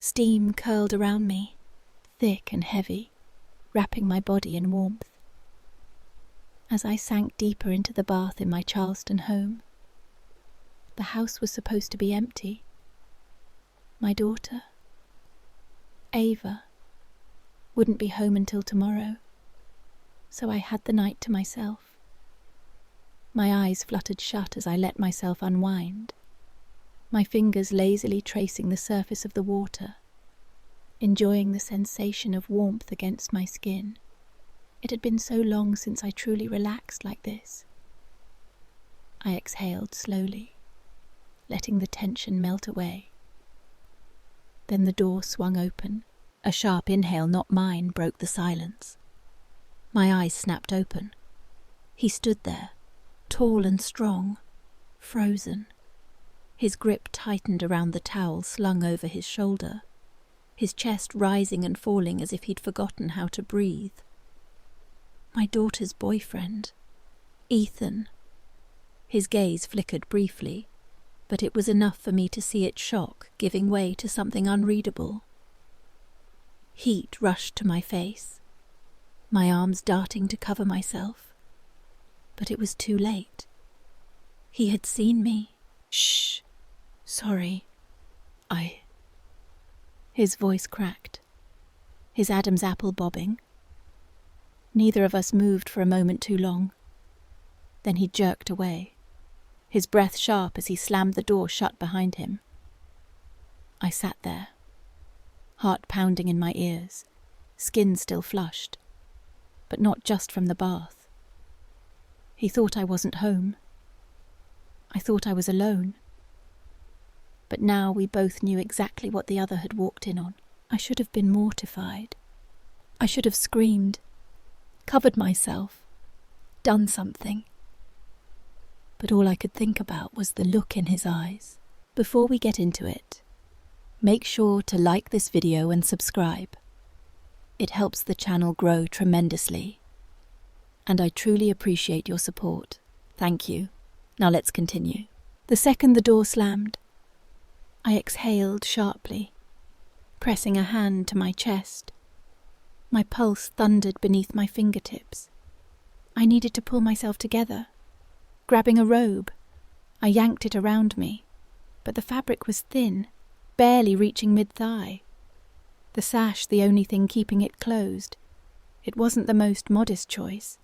Steam curled around me, thick and heavy, wrapping my body in warmth. As I sank deeper into the bath in my Charleston home, the house was supposed to be empty. My daughter, Ava, wouldn't be home until tomorrow, so I had the night to myself. My eyes fluttered shut as I let myself unwind, my fingers lazily tracing the surface of the water, enjoying the sensation of warmth against my skin. It had been so long since I truly relaxed like this. I exhaled slowly, letting the tension melt away. Then the door swung open. A sharp inhale, not mine, broke the silence. My eyes snapped open. He stood there, tall and strong, frozen. His grip tightened around the towel slung over his shoulder, his chest rising and falling as if he'd forgotten how to breathe. My daughter's boyfriend, Ethan. His gaze flickered briefly, but it was enough for me to see its shock giving way to something unreadable. Heat rushed to my face, my arms darting to cover myself. But it was too late. He had seen me. Shh. Sorry. His voice cracked, his Adam's apple bobbing. Neither of us moved for a moment too long. Then he jerked away, his breath sharp as he slammed the door shut behind him. I sat there, heart pounding in my ears, skin still flushed, but not just from the bath. He thought I wasn't home. I thought I was alone. But now we both knew exactly what the other had walked in on. I should have been mortified. I should have screamed, covered myself, done something. But all I could think about was the look in his eyes. Before we get into it, make sure to like this video and subscribe. It helps the channel grow tremendously, and I truly appreciate your support. Thank you. Now let's continue. The second the door slammed, I exhaled sharply, pressing a hand to my chest. My pulse thundered beneath my fingertips. I needed to pull myself together. Grabbing a robe, I yanked it around me, but the fabric was thin, barely reaching mid-thigh. The sash the only thing keeping it closed. It wasn't the most modest choice.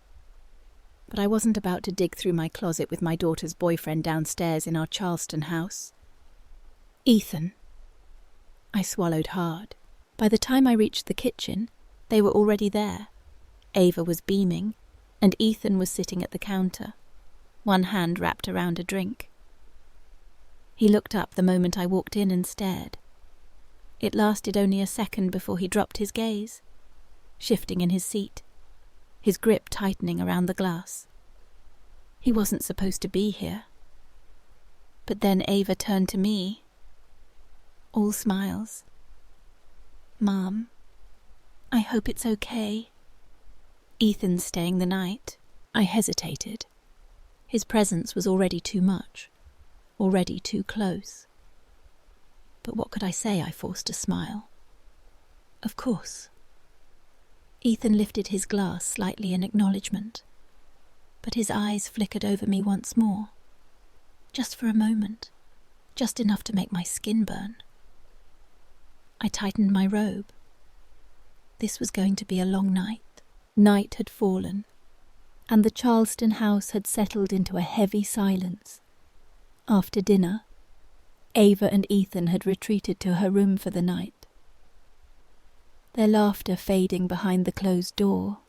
But I wasn't about to dig through my closet with my daughter's boyfriend downstairs in our Charleston house. Ethan. I swallowed hard. By the time I reached the kitchen, they were already there. Ava was beaming, and Ethan was sitting at the counter, one hand wrapped around a drink. He looked up the moment I walked in and stared. It lasted only a second before he dropped his gaze, shifting in his seat, his grip tightening around the glass. He wasn't supposed to be here. But then Ava turned to me, all smiles. Mom, I hope it's okay. Ethan's staying the night. I hesitated. His presence was already too much, already too close. But what could I say? I forced a smile. Of course. Ethan lifted his glass slightly in acknowledgement, but his eyes flickered over me once more. Just for a moment, just enough to make my skin burn. I tightened my robe. This was going to be a long night. Night had fallen, and the Charleston house had settled into a heavy silence. After dinner, Ava and Ethan had retreated to her room for the night, their laughter fading behind the closed door.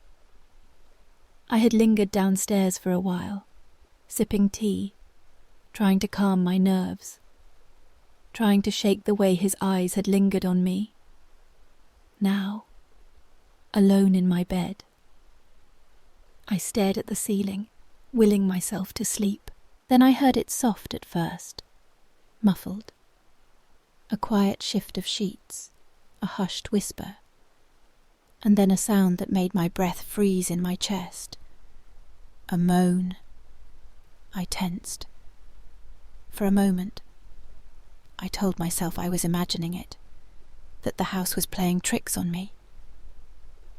I had lingered downstairs for a while, sipping tea, trying to calm my nerves, trying to shake the way his eyes had lingered on me. Now, alone in my bed, I stared at the ceiling, willing myself to sleep. Then I heard it soft at first, muffled. A quiet shift of sheets, a hushed whisper, and then a sound that made my breath freeze in my chest. A moan. I tensed. For a moment, I told myself I was imagining it, that the house was playing tricks on me.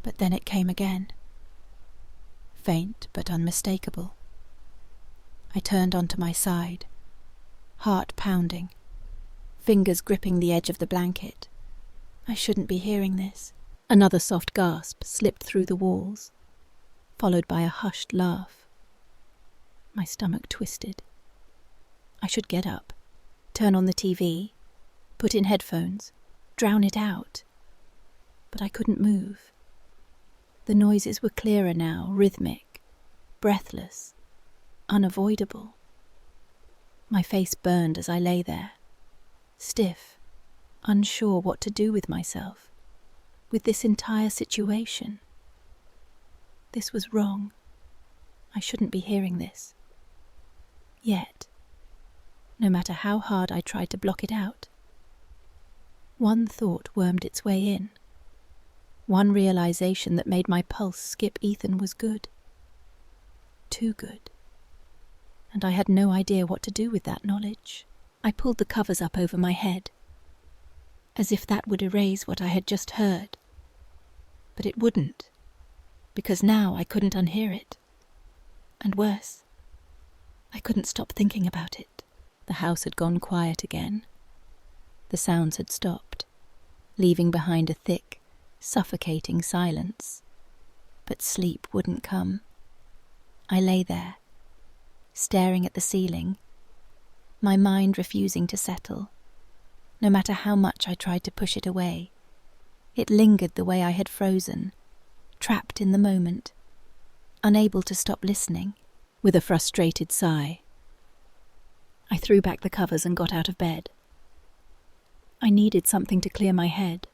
But then it came again. Faint but unmistakable. I turned onto my side, heart pounding, fingers gripping the edge of the blanket. I shouldn't be hearing this. Another soft gasp slipped through the walls, followed by a hushed laugh. My stomach twisted. I should get up, turn on the TV, put in headphones, drown it out. But I couldn't move. The noises were clearer now, rhythmic, breathless, unavoidable. My face burned as I lay there, stiff, unsure what to do with myself, with this entire situation. This was wrong. I shouldn't be hearing this. Yet, no matter how hard I tried to block it out, one thought wormed its way in. One realization that made my pulse skip Ethan was good. Too good. And I had no idea what to do with that knowledge. I pulled the covers up over my head, as if that would erase what I had just heard. But it wouldn't, because now I couldn't unhear it. And worse, I couldn't stop thinking about it. The house had gone quiet again. The sounds had stopped, leaving behind a thick, suffocating silence. But sleep wouldn't come. I lay there, staring at the ceiling, my mind refusing to settle. No matter how much I tried to push it away, it lingered the way I had frozen, trapped in the moment, unable to stop listening. With a frustrated sigh, I threw back the covers and got out of bed. I needed something to clear my head.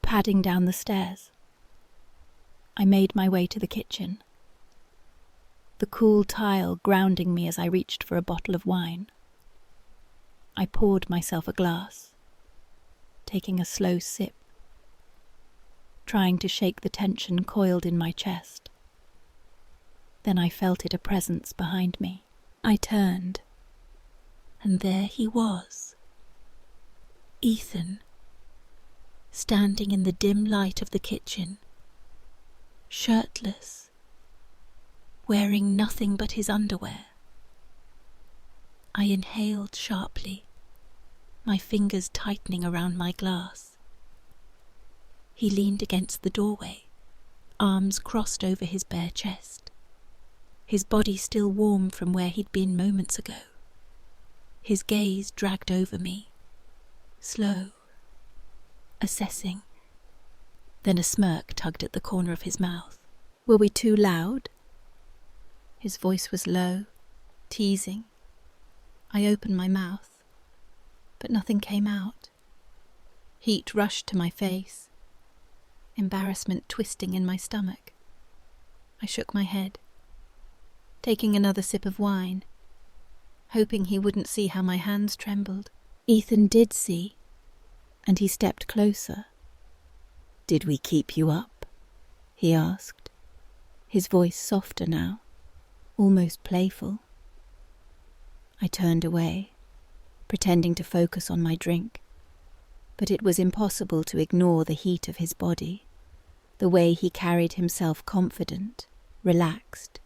Padding down the stairs, I made my way to the kitchen, the cool tile grounding me as I reached for a bottle of wine. I poured myself a glass, taking a slow sip, trying to shake the tension coiled in my chest. Then I felt it a presence behind me. I turned, and there he was. Ethan, standing in the dim light of the kitchen, shirtless, wearing nothing but his underwear. I inhaled sharply, my fingers tightening around my glass. He leaned against the doorway, arms crossed over his bare chest, his body still warm from where he'd been moments ago. His gaze dragged over me, slow, assessing. Then a smirk tugged at the corner of his mouth. Were we too loud? His voice was low, teasing. I opened my mouth, but nothing came out. Heat rushed to my face, embarrassment twisting in my stomach. I shook my head, taking another sip of wine, hoping he wouldn't see how my hands trembled. Ethan did see, and he stepped closer. "Did we keep you up?" he asked, his voice softer now, almost playful. I turned away, pretending to focus on my drink, but it was impossible to ignore the heat of his body, the way he carried himself confident, relaxed,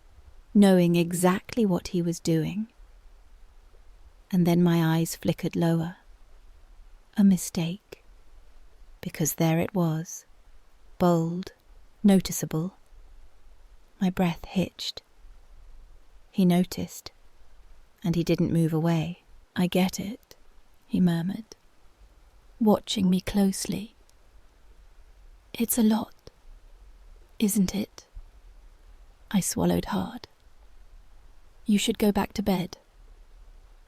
knowing exactly what he was doing. And then my eyes flickered lower. A mistake. Because there it was, bold, noticeable. My breath hitched. He noticed, and he didn't move away. "I get it," he murmured, watching me closely. "It's a lot, isn't it?" I swallowed hard. "You should go back to bed,"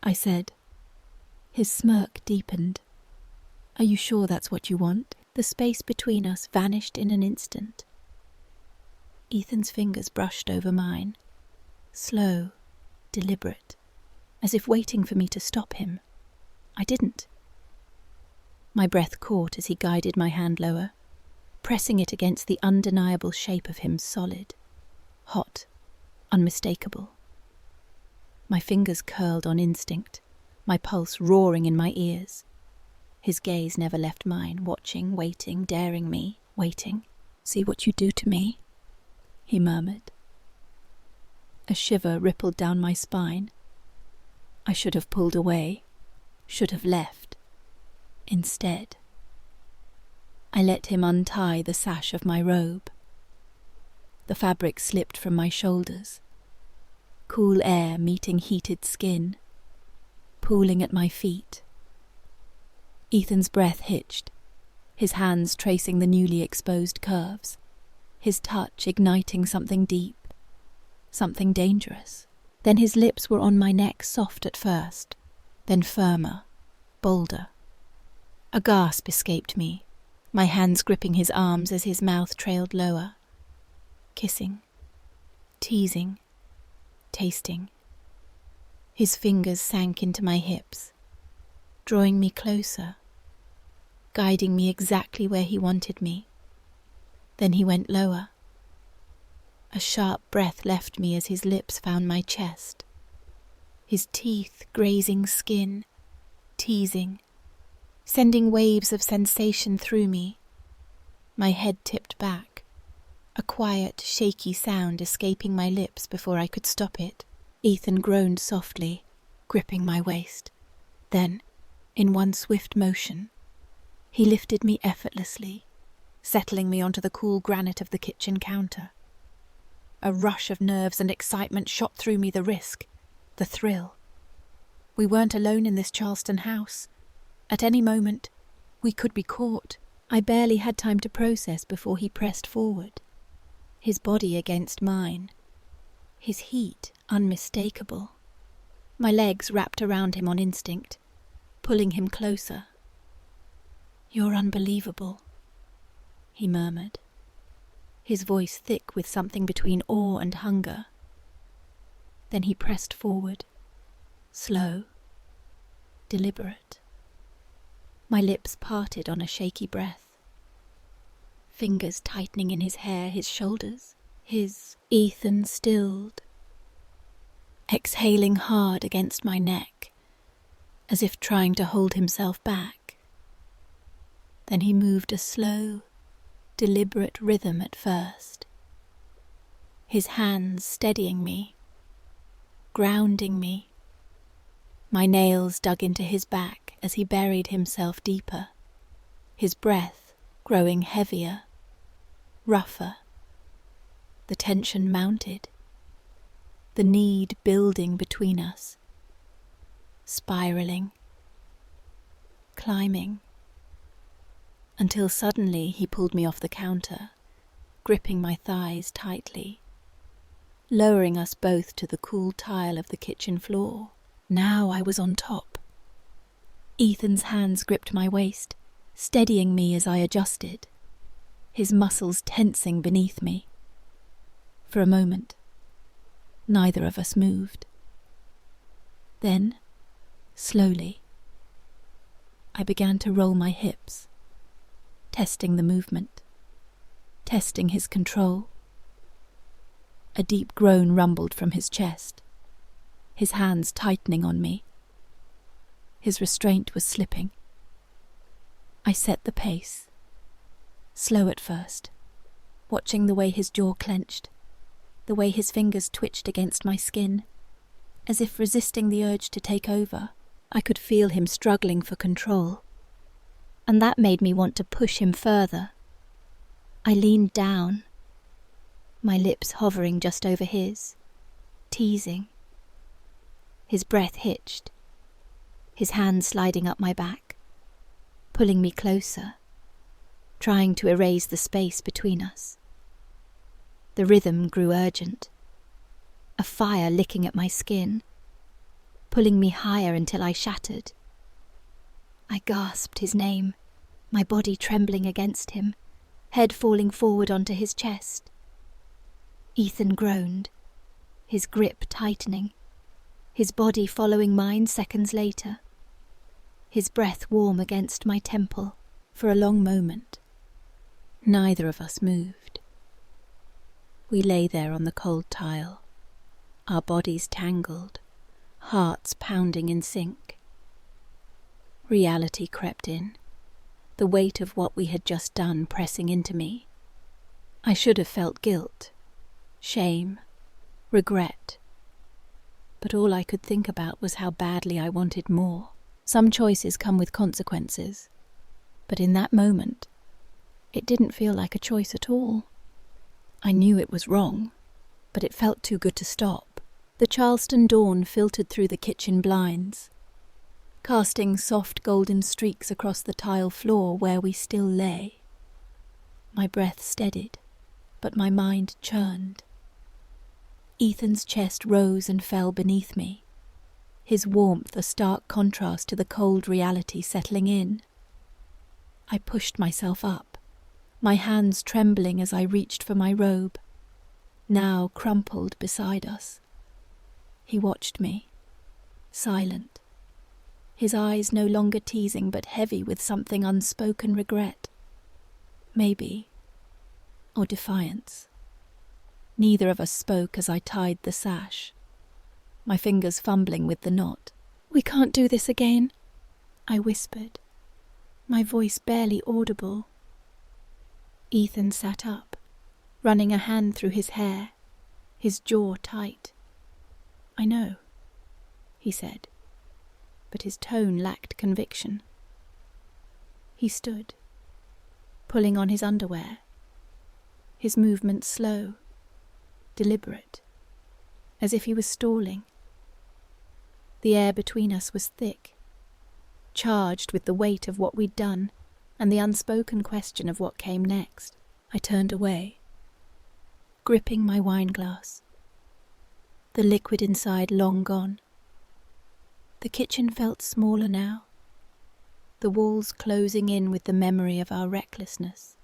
I said. His smirk deepened. "Are you sure that's what you want?" The space between us vanished in an instant. Ethan's fingers brushed over mine, slow, deliberate, as if waiting for me to stop him. I didn't. My breath caught as he guided my hand lower, pressing it against the undeniable shape of him, solid, hot, unmistakable. My fingers curled on instinct, my pulse roaring in my ears. His gaze never left mine, watching, waiting, daring me, waiting. "See what you do to me," he murmured. A shiver rippled down my spine. I should have pulled away, should have left. Instead, I let him untie the sash of my robe. The fabric slipped from my shoulders, cool air meeting heated skin, pooling at my feet. Ethan's breath hitched, his hands tracing the newly exposed curves, his touch igniting something deep, something dangerous. Then his lips were on my neck, soft at first, then firmer, bolder. A gasp escaped me, my hands gripping his arms as his mouth trailed lower. Kissing, teasing, tasting. His fingers sank into my hips, drawing me closer, guiding me exactly where he wanted me. Then he went lower. A sharp breath left me as his lips found my chest. His teeth grazing skin, teasing, sending waves of sensation through me. My head tipped back, a quiet, shaky sound escaping my lips before I could stop it. Ethan groaned softly, gripping my waist. Then, in one swift motion, he lifted me effortlessly, settling me onto the cool granite of the kitchen counter. A rush of nerves and excitement shot through me, the risk, the thrill. We weren't alone in this Charleston house. At any moment, we could be caught. I barely had time to process before he pressed forward, his body against mine, his heat unmistakable. My legs wrapped around him on instinct, pulling him closer. "You're unbelievable," he murmured, his voice thick with something between awe and hunger. Then he pressed forward, slow, deliberate. My lips parted on a shaky breath, fingers tightening in his hair, his shoulders. Ethan stilled, exhaling hard against my neck, as if trying to hold himself back. Then he moved a slow, deliberate rhythm at first, his hands steadying me, grounding me. My nails dug into his back as he buried himself deeper, his breath growing heavier, rougher. The tension mounted, the need building between us, spiraling, climbing, until suddenly he pulled me off the counter, gripping my thighs tightly, lowering us both to the cool tile of the kitchen floor. Now I was on top. Ethan's hands gripped my waist, steadying me as I adjusted, his muscles tensing beneath me. For a moment, neither of us moved. Then, slowly, I began to roll my hips, testing the movement, testing his control. A deep groan rumbled from his chest, his hands tightening on me. His restraint was slipping. I set the pace, slow at first, watching the way his jaw clenched, the way his fingers twitched against my skin, as if resisting the urge to take over. I could feel him struggling for control, and that made me want to push him further. I leaned down, my lips hovering just over his, teasing. His breath hitched, his hand sliding up my back, pulling me closer, trying to erase the space between us. The rhythm grew urgent, a fire licking at my skin, pulling me higher until I shattered. I gasped his name, my body trembling against him, head falling forward onto his chest. Ethan groaned, his grip tightening, his body following mine seconds later, his breath warm against my temple. For a long moment, neither of us moved. We lay there on the cold tile, our bodies tangled, hearts pounding in sync. Reality crept in, the weight of what we had just done pressing into me. I should have felt guilt, shame, regret. But all I could think about was how badly I wanted more. Some choices come with consequences, but in that moment, it didn't feel like a choice at all. I knew it was wrong, but it felt too good to stop. The Charleston dawn filtered through the kitchen blinds, casting soft golden streaks across the tile floor where we still lay. My breath steadied, but my mind churned. Ethan's chest rose and fell beneath me, his warmth a stark contrast to the cold reality settling in. I pushed myself up, my hands trembling as I reached for my robe, now crumpled beside us. He watched me, silent, his eyes no longer teasing but heavy with something unspoken regret. Maybe, or defiance. Neither of us spoke as I tied the sash, my fingers fumbling with the knot. "We can't do this again," I whispered, my voice barely audible. Ethan sat up, running a hand through his hair, his jaw tight. "I know," he said, but his tone lacked conviction. He stood, pulling on his underwear, his movements slow, deliberate, as if he was stalling. The air between us was thick, charged with the weight of what we'd done and the unspoken question of what came next. I turned away, gripping my wineglass, the liquid inside long gone. The kitchen felt smaller now, the walls closing in with the memory of our recklessness.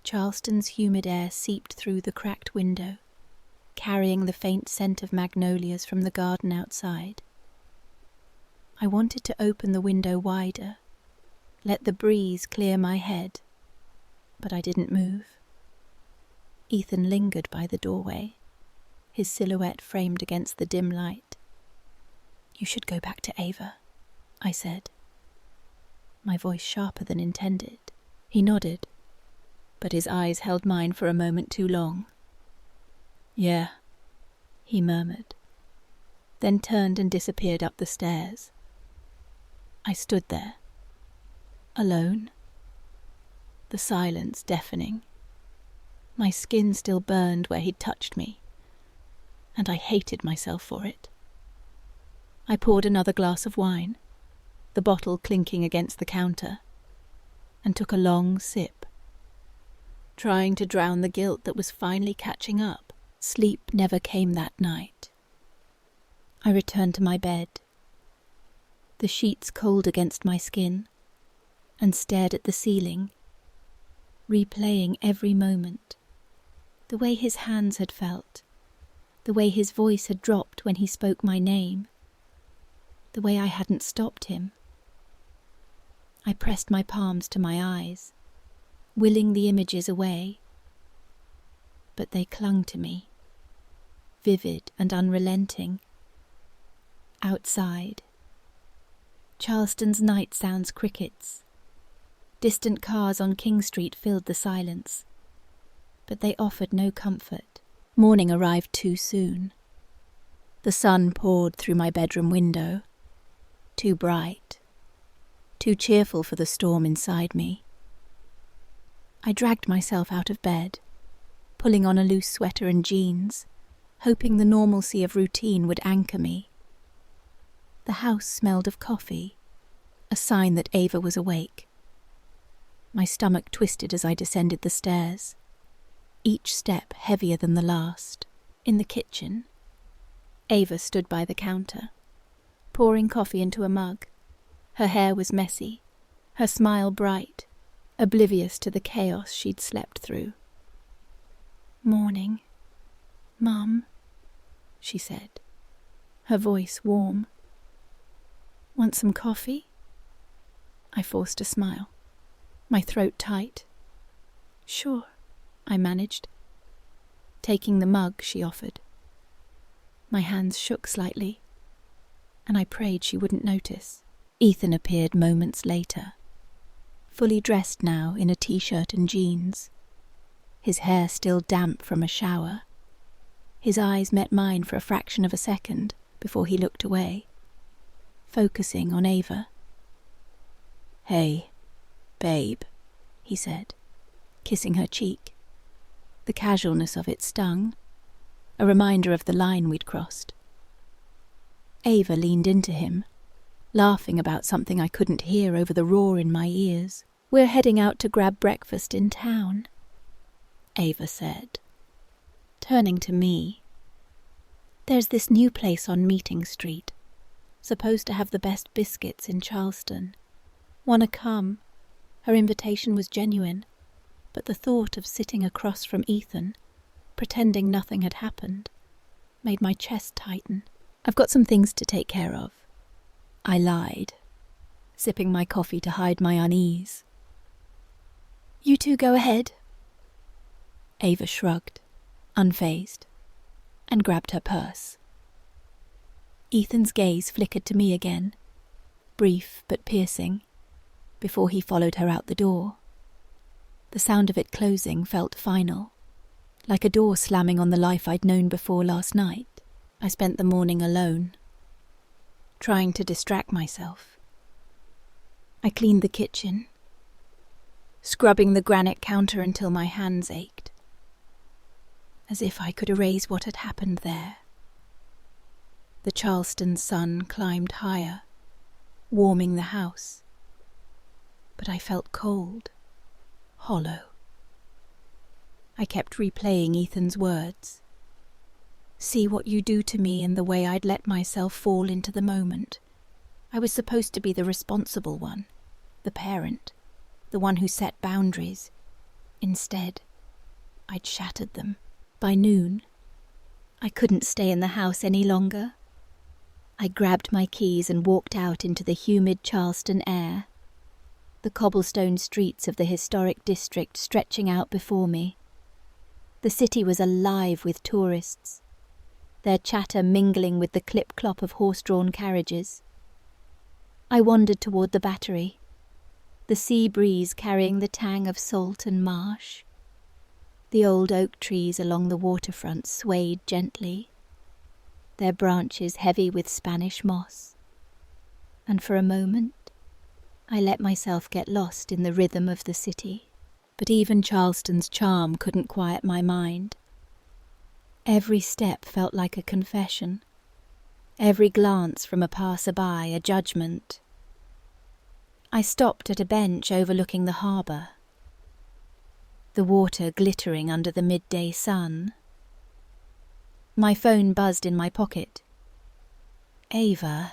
Charleston's humid air seeped through the cracked window, carrying the faint scent of magnolias from the garden outside. I wanted to open the window wider, let the breeze clear my head, but I didn't move. Ethan lingered by the doorway, his silhouette framed against the dim light. "You should go back to Ava," I said, my voice sharper than intended. He nodded, but his eyes held mine for a moment too long. "Yeah," he murmured, then turned and disappeared up the stairs. I stood there, alone, the silence deafening. My skin still burned where he'd touched me, and I hated myself for it. I poured another glass of wine, the bottle clinking against the counter, and took a long sip, trying to drown the guilt that was finally catching up. Sleep never came that night. I returned to my bed, the sheets cold against my skin, and stared at the ceiling, replaying every moment. The way his hands had felt, the way his voice had dropped when he spoke my name, the way I hadn't stopped him. I pressed my palms to my eyes, willing the images away, but they clung to me, vivid and unrelenting. Outside, Charleston's night sounds crickets. Distant cars on King Street filled the silence, but they offered no comfort. Morning arrived too soon. The sun poured through my bedroom window, too bright, too cheerful for the storm inside me. I dragged myself out of bed, pulling on a loose sweater and jeans, hoping the normalcy of routine would anchor me. The house smelled of coffee, a sign that Ava was awake. My stomach twisted as I descended the stairs, each step heavier than the last. In the kitchen, Ava stood by the counter, pouring coffee into a mug. Her hair was messy, her smile bright, oblivious to the chaos she'd slept through. "Morning, Mum," she said, her voice warm. "Want some coffee?" I forced a smile, my throat tight. "Sure," I managed, taking the mug she offered. My hands shook slightly, and I prayed she wouldn't notice. Ethan appeared moments later, fully dressed now in a t-shirt and jeans, his hair still damp from a shower. His eyes met mine for a fraction of a second before he looked away, focusing on Ava. "Hey, babe," he said, kissing her cheek. The casualness of it stung, a reminder of the line we'd crossed. Ava leaned into him, laughing about something I couldn't hear over the roar in my ears. "We're heading out to grab breakfast in town," Ava said, turning to me. "There's this new place on Meeting Street, supposed to have the best biscuits in Charleston. Wanna come?" Her invitation was genuine, but the thought of sitting across from Ethan, pretending nothing had happened, made my chest tighten. "I've got some things to take care of," I lied, sipping my coffee to hide my unease. "You two go ahead." Ava shrugged, unfazed, and grabbed her purse. Ethan's gaze flickered to me again, brief but piercing, before he followed her out the door. The sound of it closing felt final, like a door slamming on the life I'd known before last night. I spent the morning alone, trying to distract myself. I cleaned the kitchen, scrubbing the granite counter until my hands ached, as if I could erase what had happened there. The Charleston sun climbed higher, warming the house, but I felt cold, hollow. I kept replaying Ethan's words. See what you do to me in the way I'd let myself fall into the moment. I was supposed to be the responsible one, the parent, the one who set boundaries. Instead, I'd shattered them. By noon, I couldn't stay in the house any longer. I grabbed my keys and walked out into the humid Charleston air, the cobblestone streets of the historic district stretching out before me. The city was alive with tourists, their chatter mingling with the clip-clop of horse-drawn carriages. I wandered toward the Battery, the sea breeze carrying the tang of salt and marsh. The old oak trees along the waterfront swayed gently, their branches heavy with Spanish moss. And for a moment, I let myself get lost in the rhythm of the city. But even Charleston's charm couldn't quiet my mind. Every step felt like a confession, every glance from a passer-by a judgment. I stopped at a bench overlooking the harbour, the water glittering under the midday sun. My phone buzzed in my pocket. Ava,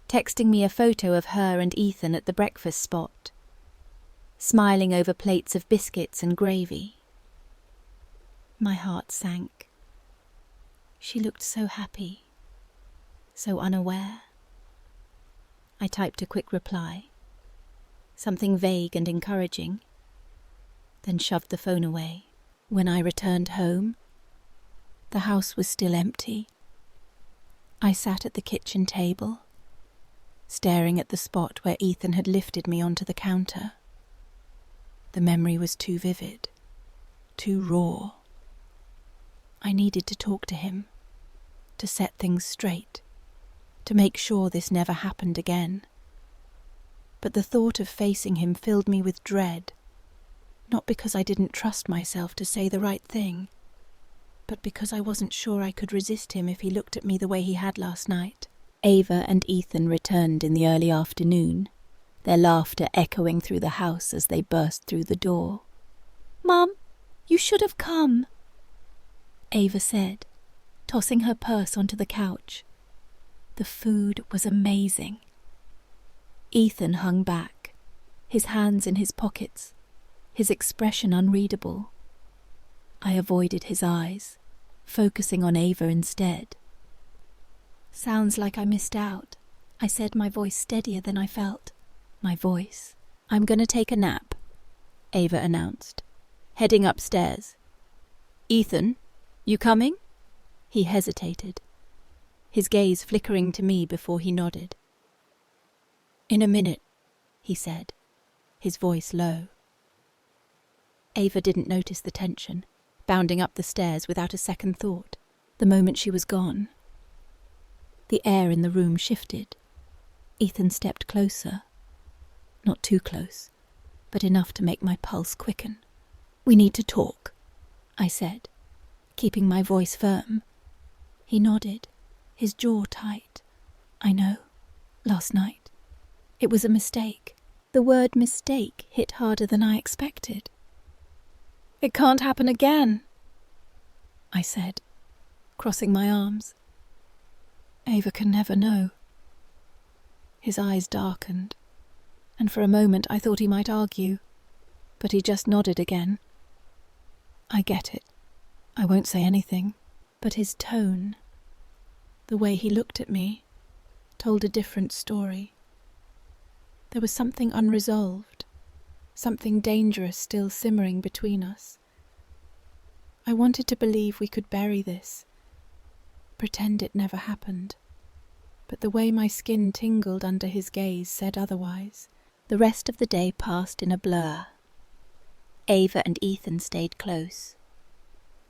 texting me a photo of her and Ethan at the breakfast spot, smiling over plates of biscuits and gravy. My heart sank. She looked so happy, so unaware. I typed a quick reply, something vague and encouraging, then shoved the phone away. When I returned home, the house was still empty. I sat at the kitchen table, staring at the spot where Ethan had lifted me onto the counter. The memory was too vivid, too raw. I needed to talk to him, to set things straight, to make sure this never happened again. But the thought of facing him filled me with dread, not because I didn't trust myself to say the right thing, but because I wasn't sure I could resist him if he looked at me the way he had last night. Ava and Ethan returned in the early afternoon, their laughter echoing through the house as they burst through the door. "Mum, you should have come," Ava said, tossing her purse onto the couch. The food was amazing. Ethan hung back, his hands in his pockets, his expression unreadable. I avoided his eyes, focusing on Ava instead. "Sounds like I missed out," I said, my voice steadier than I felt. My voice. "I'm gonna take a nap," Ava announced, heading upstairs. "Ethan, you coming?" He hesitated, his gaze flickering to me before he nodded. "In a minute," he said, his voice low. Ava didn't notice the tension, bounding up the stairs without a second thought, the moment she was gone. The air in the room shifted. Ethan stepped closer. Not too close, but enough to make my pulse quicken. "We need to talk," I said, keeping my voice firm. He nodded, his jaw tight. "I know. Last night. It was a mistake." The word mistake hit harder than I expected. "It can't happen again," I said, crossing my arms. "Ava can never know." His eyes darkened, and for a moment I thought he might argue, but he just nodded again. "I get it. I won't say anything." But his tone, the way he looked at me, told a different story. There was something unresolved, something dangerous still simmering between us. I wanted to believe we could bury this, pretend it never happened, but the way my skin tingled under his gaze said otherwise. The rest of the day passed in a blur. Ava and Ethan stayed close,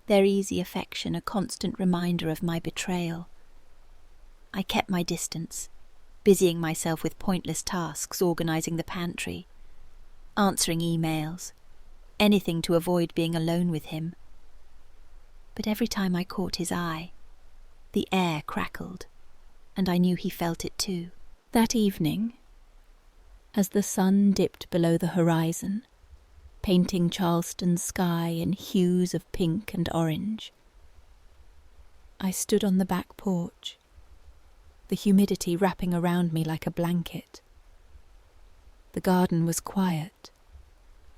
their easy affection a constant reminder of my betrayal. I kept my distance, busying myself with pointless tasks, organising the pantry, answering emails, anything to avoid being alone with him. But every time I caught his eye, the air crackled, and I knew he felt it too. That evening, as the sun dipped below the horizon, painting Charleston's sky in hues of pink and orange, I stood on the back porch, the humidity wrapping around me like a blanket. The garden was quiet,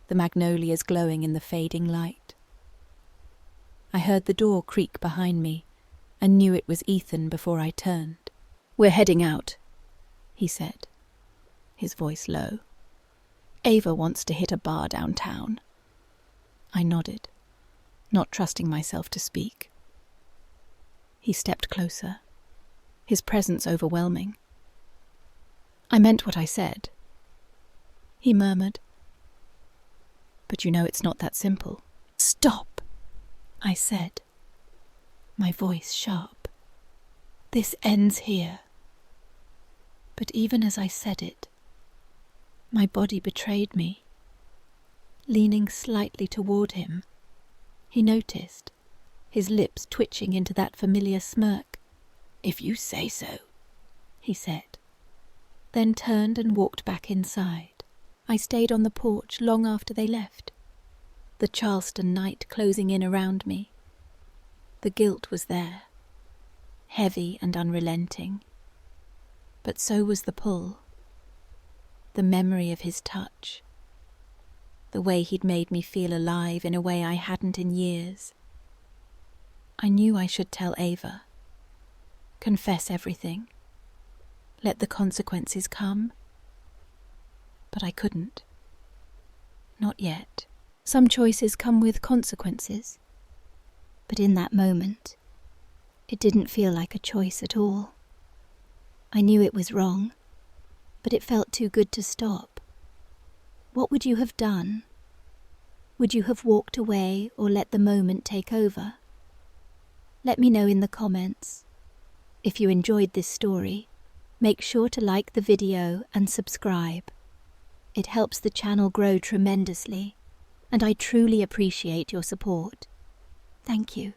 the magnolias glowing in the fading light. I heard the door creak behind me and knew it was Ethan before I turned. "We're heading out," he said, his voice low. "Ava wants to hit a bar downtown." I nodded, not trusting myself to speak. He stepped closer, his presence overwhelming. "I meant what I said," he murmured. "But you know it's not that simple." "Stop," I said, my voice sharp. "This ends here." But even as I said it, my body betrayed me. Leaning slightly toward him, he noticed, his lips twitching into that familiar smirk. "If you say so," he said, then turned and walked back inside. I stayed on the porch long after they left, the Charleston night closing in around me. The guilt was there, heavy and unrelenting, but so was the pull, the memory of his touch, the way he'd made me feel alive in a way I hadn't in years. I knew I should tell Ava, confess everything, let the consequences come, but I couldn't. Not yet. Some choices come with consequences, but in that moment, it didn't feel like a choice at all. I knew it was wrong, but it felt too good to stop. What would you have done? Would you have walked away or let the moment take over? Let me know in the comments. If you enjoyed this story, make sure to like the video and subscribe. It helps the channel grow tremendously, and I truly appreciate your support. Thank you.